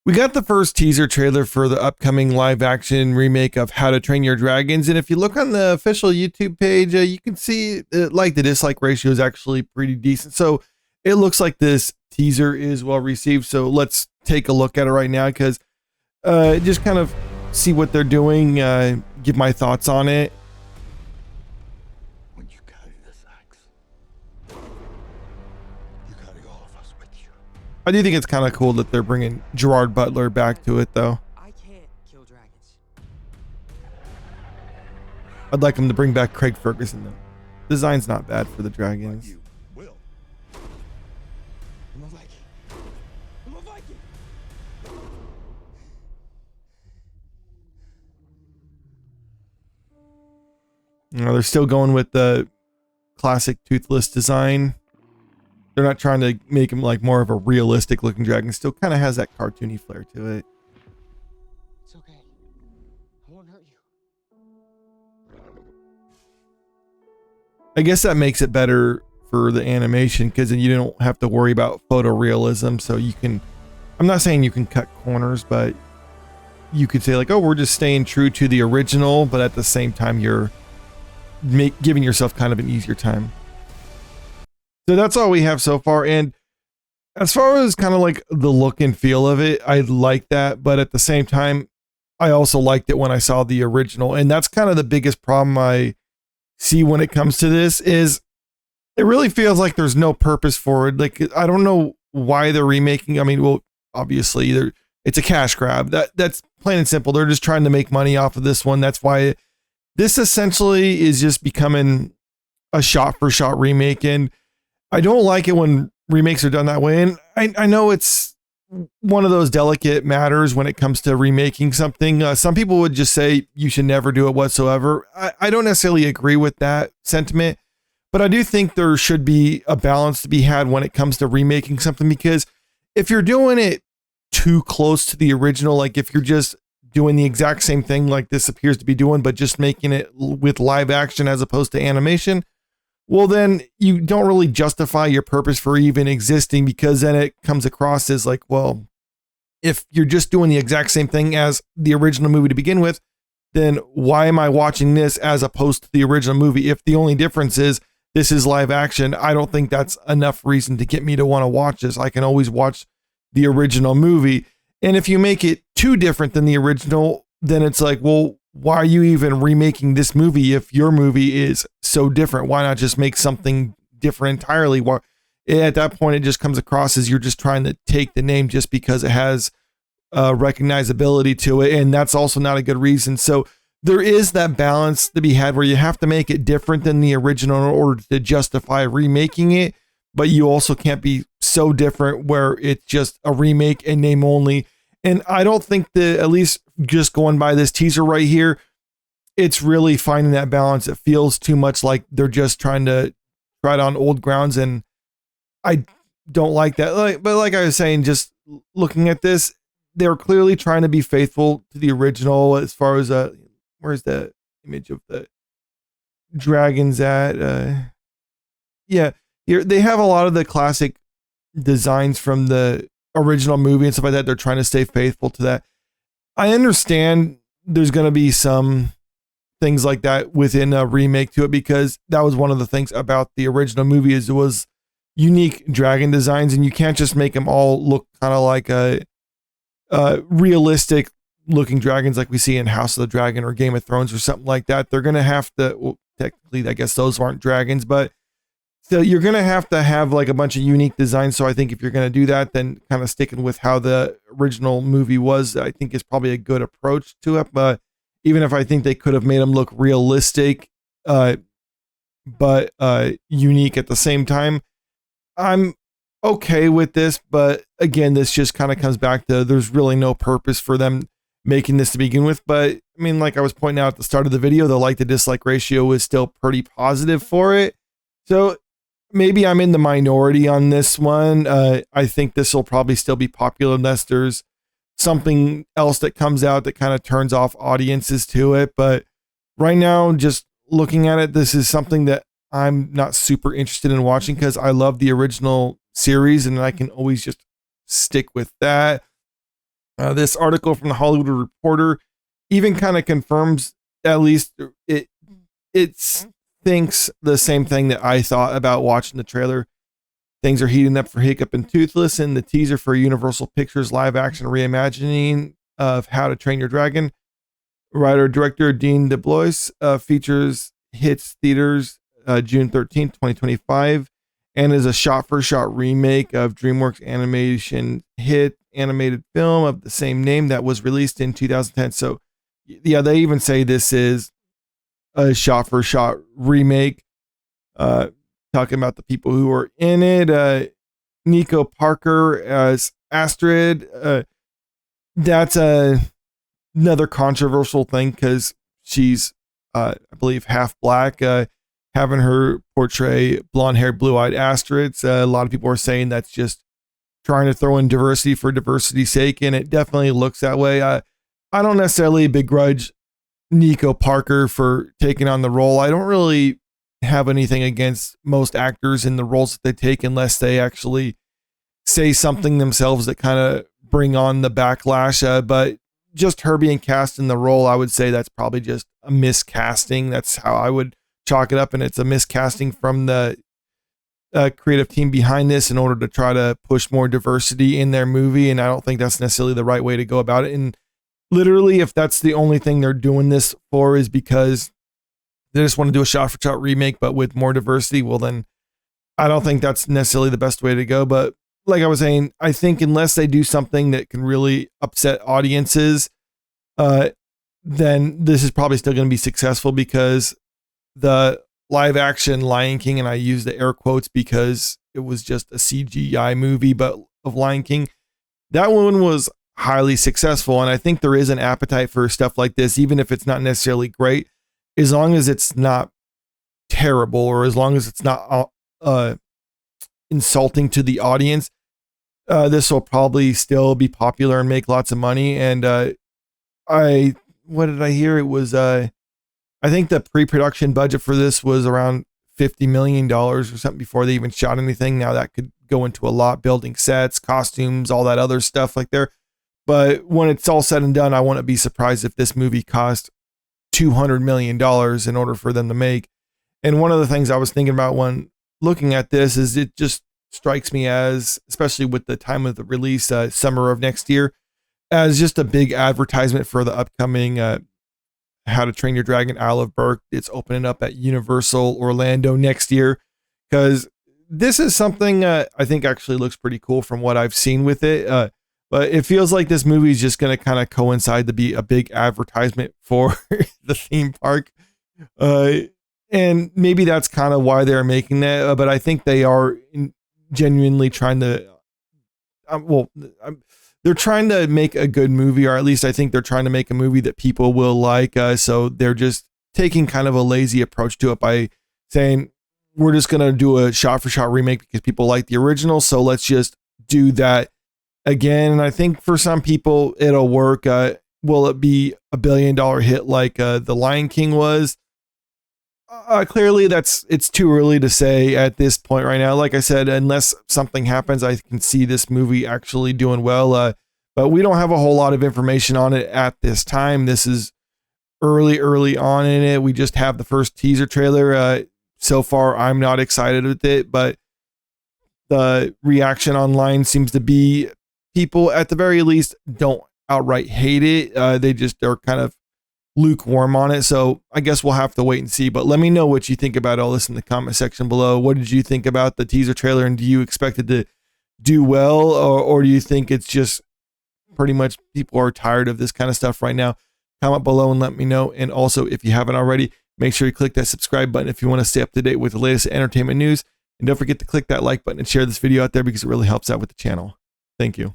We got the first teaser trailer for the upcoming live action remake of How to Train Your Dragons. And if you look on the official YouTube page, you can see like the dislike ratio is actually pretty decent. So it looks like this teaser is well received. So let's take a look at it right now because just kind of see what they're doing, give my thoughts on it. When you carry this axe, you carry all of us with you. I do think it's kind of cool that they're bringing Gerard Butler back to it, though. I can't kill dragons. I'd like them to bring back Craig Ferguson, though. Design's not bad for the dragons. You will. I'm a Viking. I'm a Viking. You know, they're still going with the classic toothless design. They're not trying to make him like more of a realistic looking dragon. Still kind of has that cartoony flair to it. It's okay. I won't hurt you. I guess that makes it better for the animation because then you don't have to worry about photorealism. So you can, I'm not saying you can cut corners, but you could say like, oh, we're just staying true to the original, but at the same time, you're giving yourself kind of an easier time. So that's all we have so far. And as far as kind of like the look and feel of it, I like that. But at the same time, I also liked it when I saw the original. And that's kind of the biggest problem I see when it comes to this is it really feels like there's no purpose for it. Like, I don't know why they're remaking. I mean, well, obviously it's a cash grab. That's plain and simple. They're just trying to make money off of this one. That's why this essentially is just becoming a shot for shot remake. And I don't like it when remakes are done that way. And I know it's one of those delicate matters when it comes to remaking something. Some people would just say you should never do it whatsoever. I don't necessarily agree with that sentiment, but I do think there should be a balance to be had when it comes to remaking something, because if you're doing it too close to the original, like if you're just doing the exact same thing like this appears to be doing, but just making it with live action as opposed to animation, well, then you don't really justify your purpose for even existing, because then it comes across as like, well, if you're just doing the exact same thing as the original movie to begin with, then why am I watching this as opposed to the original movie? If the only difference is this is live action, I don't think that's enough reason to get me to want to watch this. I can always watch the original movie. And if you make it too different than the original, then it's like, well, why are you even remaking this movie if your movie is so different? Why not just make something different entirely? Why, at that point, it just comes across as you're just trying to take the name just because it has recognizability to it. And that's also not a good reason. So there is that balance to be had where you have to make it different than the original in order to justify remaking it. But you also can't be so different where it's just a remake and name only. And I don't think that, at least just going by this teaser right here, it's really finding that balance. It feels too much like they're just trying to tread on old grounds. And I don't like that. But like I was saying, just looking at this, they're clearly trying to be faithful to the original as far as, where's the image of the dragons at? Yeah. They have a lot of the classic designs from the original movie and stuff like that. They're trying to stay faithful to that. I understand there's going to be some things like that within a remake to it, because that was one of the things about the original movie is it was unique dragon designs, and you can't just make them all look kind of like a realistic looking dragons like we see in House of the Dragon or Game of Thrones or something like that. They're going to have to, well, technically, I guess those aren't dragons, but so you're going to have like a bunch of unique designs. So I think if you're going to do that, then kind of sticking with how the original movie was, I think is probably a good approach to it. But even if I think they could have made them look realistic, but unique at the same time, I'm okay with this. But again, this just kind of comes back to there's really no purpose for them making this to begin with. But I mean, like I was pointing out at the start of the video, the like to dislike ratio is still pretty positive for it. So maybe I'm in the minority on this one. I think this will probably still be popular unless there's something else that comes out that kind of turns off audiences to it. But right now, just looking at it, this is something that I'm not super interested in watching because I love the original series and I can always just stick with that. This article from the Hollywood Reporter even kind of confirms, at least it thinks the same thing that I thought about watching the trailer. Things are heating up for Hiccup and Toothless in the teaser for Universal Pictures live action reimagining of How to Train Your Dragon. Writer-director Dean DeBlois features hits theaters June 13th, 2025, and is a shot-for-shot remake of DreamWorks animation hit animated film of the same name that was released in 2010. So, yeah, they even say this is a shot-for-shot remake. Talking about the people who are in it. Nico Parker as Astrid. That's another controversial thing because she's, I believe, half black. Having her portray blonde-haired, blue-eyed Astrids. A lot of people are saying that's just trying to throw in diversity for diversity's sake, and it definitely looks that way. I don't necessarily begrudge Nico Parker for taking on the role. I don't really have anything against most actors in the roles that they take unless they actually say something themselves that kind of bring on the backlash. But just her being cast in the role, I would say that's probably just a miscasting. That's how I would chalk it up, and it's a miscasting from the creative team behind this in order to try to push more diversity in their movie, and I don't think that's necessarily the right way to go about it. And literally, if that's the only thing they're doing this for is because they just want to do a shot-for-shot remake but with more diversity, well then I don't think that's necessarily the best way to go. But like I was saying, I think unless they do something that can really upset audiences, then this is probably still going to be successful, because the live action Lion King, and I use the air quotes because it was just a CGI movie, but of Lion King, that one was highly successful. And I think there is an appetite for stuff like this, even if it's not necessarily great, as long as it's not terrible, or as long as it's not insulting to the audience. This will probably still be popular and make lots of money. And what did I hear? It was I think the pre-production budget for this was around $50 million or something before they even shot anything. Now that could go into a lot, building sets, costumes, all that other stuff like there. But when it's all said and done, I wouldn't be surprised if this movie cost $200 million in order for them to make. And one of the things I was thinking about when looking at this is it just strikes me as, especially with the time of the release, summer of next year, as just a big advertisement for the upcoming How to Train Your Dragon Isle of Berk. It's opening up at Universal Orlando next year, because this is something I think actually looks pretty cool from what I've seen with it. But it feels like this movie is just going to kind of coincide to be a big advertisement for the theme park. And maybe that's kind of why they're making that. But I think they are genuinely trying to, they're trying to make a good movie, or at least I think they're trying to make a movie that people will like. So they're just taking kind of a lazy approach to it by saying, we're just going to do a shot-for-shot remake because people like the original. So let's just do that again. And I think for some people it'll work. Will it be $1 billion hit like The Lion King was? Clearly it's too early to say at this point right now. Like I said, unless something happens, I can see this movie actually doing well. But we don't have a whole lot of information on it at this time. This is early on in it. We just have the first teaser trailer. So far, I'm not excited with it, but the reaction online seems to be people, at the very least, don't outright hate it. They just are kind of lukewarm on it. So I guess we'll have to wait and see. But let me know what you think about all this in the comment section below. What did you think about the teaser trailer, and do you expect it to do well, or do you think it's just pretty much people are tired of this kind of stuff right now? Comment below and let me know. And also, if you haven't already, make sure you click that subscribe button if you want to stay up to date with the latest entertainment news. And don't forget to click that like button and share this video out there because it really helps out with the channel. Thank you.